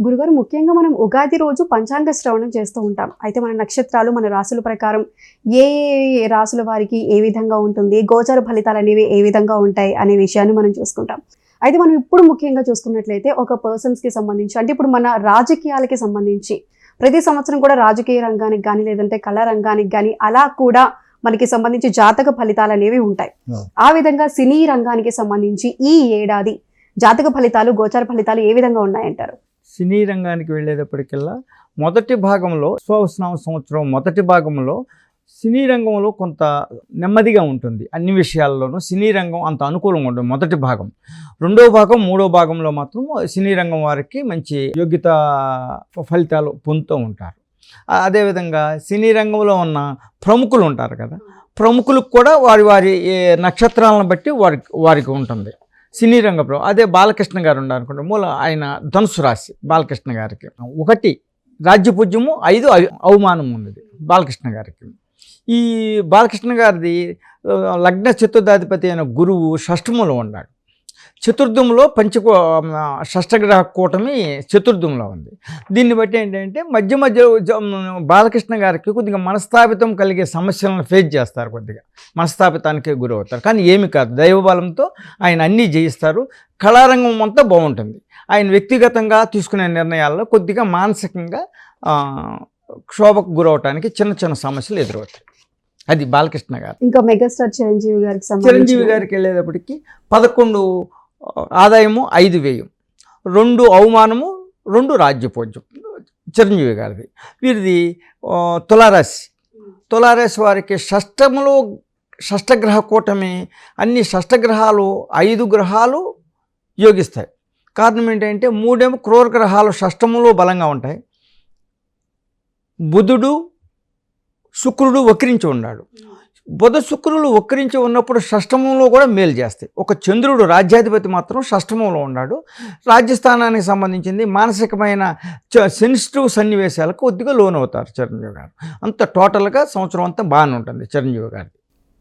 గురుగారు ముఖ్యంగా మనం ఉగాది రోజు పంచాంగ శ్రవణం చేస్తూ ఉంటాం. అయితే మన నక్షత్రాలు, మన రాసుల ప్రకారం ఏ ఏ రాసుల వారికి ఏ విధంగా ఉంటుంది, గోచర ఫలితాలు అనేవి ఏ విధంగా ఉంటాయి అనే విషయాన్ని మనం చూసుకుంటాం. అయితే మనం ఇప్పుడు ముఖ్యంగా చూసుకున్నట్లయితే ఒక పర్సన్స్కి సంబంధించి, అంటే ఇప్పుడు మన రాజకీయాలకి సంబంధించి ప్రతి సంవత్సరం కూడా రాజకీయ రంగానికి కానీ లేదంటే కళా రంగానికి కానీ అలా కూడా మనకి సంబంధించి జాతక ఫలితాలు అనేవి ఉంటాయి. ఆ విధంగా సినీ రంగానికి సంబంధించి ఈ ఏడాది జాతక ఫలితాలు, గోచర ఫలితాలు ఏ విధంగా ఉన్నాయంటారు? సినీ రంగానికి వెళ్ళేటప్పటికల్లా మొదటి భాగంలో స్వస్నామ సంవత్సరం మొదటి భాగంలో సినీ రంగంలో కొంత నెమ్మదిగా ఉంటుంది. అన్ని విషయాల్లోనూ సినీ రంగం అంత అనుకూలంగా ఉంటుంది మొదటి భాగం. రెండో భాగం, మూడో భాగంలో మాత్రం సినీ రంగం వారికి మంచి యోగ్యత ఫలితాలు పొందుతూ ఉంటారు. అదేవిధంగా సినీ రంగంలో ఉన్న ప్రముఖులు ఉంటారు కదా, ప్రముఖులకు కూడా వారి వారి నక్షత్రాలను బట్టి వారికి ఉంటుంది సినీ రంగంలో. అదే బాలకృష్ణ గారు ఉన్నారనుకోండి, మూల ఆయన ధనుసు రాశి. బాలకృష్ణ గారికి 1 రాజ్యపూజ్యము, 5 అవమానం ఉన్నది బాలకృష్ణ గారికి. ఈ బాలకృష్ణ గారిది లగ్న చతుర్థాధిపతి అయిన గురువు షష్ఠములో ఉన్నాడు. చతుర్థంలో షష్ఠగ్రహ కూటమి చతుర్థంలో ఉంది. దీన్ని బట్టి ఏంటంటే మధ్య మధ్య బాలకృష్ణ గారికి కొద్దిగా మనస్తాపితం కలిగే సమస్యలను ఫేస్ చేస్తారు, కొద్దిగా మనస్తాపితానికే గురవుతారు. కానీ ఏమి కాదు, దైవబలంతో ఆయన అన్నీ జయిస్తారు. కళారంగం అంతా బాగుంటుంది. ఆయన వ్యక్తిగతంగా తీసుకునే నిర్ణయాల్లో కొద్దిగా మానసికంగా క్షోభకు గురవటానికి చిన్న చిన్న సమస్యలు ఎదురవుతాయి. అది బాలకృష్ణ గారు. ఇంకా మెగాస్టార్ చిరంజీవి గారికి వెళ్ళేటప్పటికి 11 ఆదాయము, 5 వ్యయం, 2 అవమానము, 2 రాజ్యపూజ్యం చిరంజీవి గారిది. వీరిది తులారాశి వారికి షష్ఠములో షష్ఠగ్రహ కూటమి. అన్ని షష్ఠగ్రహాలు 5 గ్రహాలు యోగిస్తాయి. కారణం ఏంటంటే 3 క్రూర గ్రహాలు షష్ఠములో బలంగా ఉంటాయి. బుధుడు, శుక్రుడు వక్రించి ఉన్నాడు. బుధ శుక్రులు వక్రించి ఉన్నప్పుడు షష్ఠమంలో కూడా మేలు చేస్తాయి. ఒక చంద్రుడు రాజ్యాధిపతి మాత్రం షష్ఠమంలో ఉన్నాడు. రాజ్యస్థానానికి సంబంధించింది మానసికమైన సెన్సిటివ్ సన్నివేశాలకు కొద్దిగా లోనవుతారు చిరంజీవి గారు. అంత టోటల్గా సంవత్సరం అంతా బాగానే ఉంటుంది చిరంజీవి గారికి.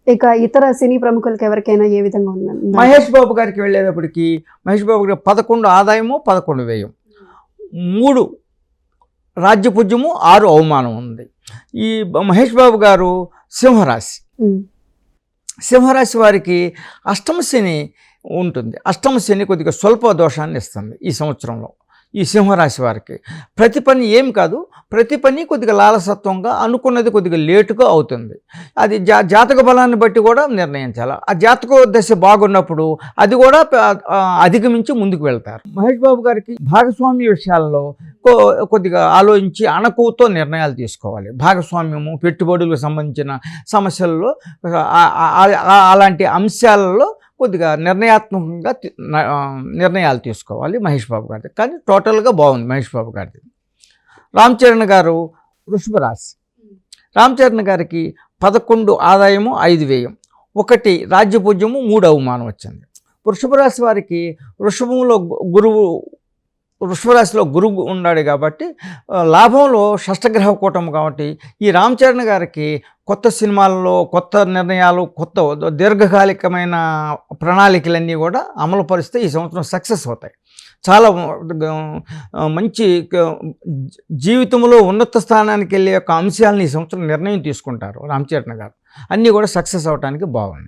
ఇక ఇతర సినీ ప్రముఖులకు ఎవరికైనా ఏ విధంగా ఉంది? మహేష్ బాబు గారికి వెళ్ళేటప్పటికి మహేష్ బాబు గారికి 11 ఆదాయము, 11 వ్యయం, 3 రాజ్యపూజ్యము, 6 అవమానం ఉంది. ఈ మహేష్ బాబు గారు సింహరాశి వారికి అష్టమ శని ఉంటుంది. అష్టమ శని కొద్దిగా స్వల్ప దోషాన్ని ఇస్తుంది ఈ సంవత్సరంలో. ఈ సింహరాశి వారికి ప్రతి పని ఏమి కాదు, ప్రతి పని కొద్దిగా లాలసత్వంగా, అనుకున్నది కొద్దిగా లేటుగా అవుతుంది. అది జాతక బలాన్ని బట్టి కూడా నిర్ణయించాలి. ఆ జాతక దశ బాగున్నప్పుడు అది కూడా అధిగమించి ముందుకు వెళ్తారు. మహేష్ బాబు గారికి భాగస్వామ్య విషయాల్లో కొద్దిగా ఆలోచించి అణకువతో నిర్ణయాలు తీసుకోవాలి. భాగస్వామ్యము, పెట్టుబడులకు సంబంధించిన సమస్యల్లో అలాంటి అంశాలలో కొద్దిగా నిర్ణయాత్మకంగా నిర్ణయాలు తీసుకోవాలి మహేష్ బాబు గారిది. కానీ టోటల్గా బాగుంది మహేష్ బాబు గారిది. రామ్ చరణ్ గారు వృషభ రాశి. రామ్ చరణ్ గారికి 11 ఆదాయము, 5 వ్యయం, 1 రాజ్యపూజ్యము, 3 అవమానం వచ్చింది. వృషభ రాశి వారికి వృషభరాశిలో గురువు ఉన్నాడు కాబట్టి లాభంలో షష్ఠగ్రహ కూటమి కాబట్టి ఈ రామ్ చరణ్ గారికి కొత్త సినిమాల్లో కొత్త నిర్ణయాలు, కొత్త దీర్ఘకాలికమైన ప్రణాళికలన్నీ కూడా అమలు పరిస్తే ఈ సంవత్సరం సక్సెస్ అవుతాయి. చాలా మంచి జీవితంలో ఉన్నత స్థానానికి వెళ్ళే యొక్క అంశాలను ఈ సంవత్సరం నిర్ణయం తీసుకుంటారు రామ్ చరణ్ గారు. అన్నీ కూడా సక్సెస్ అవడానికి బాగుంది.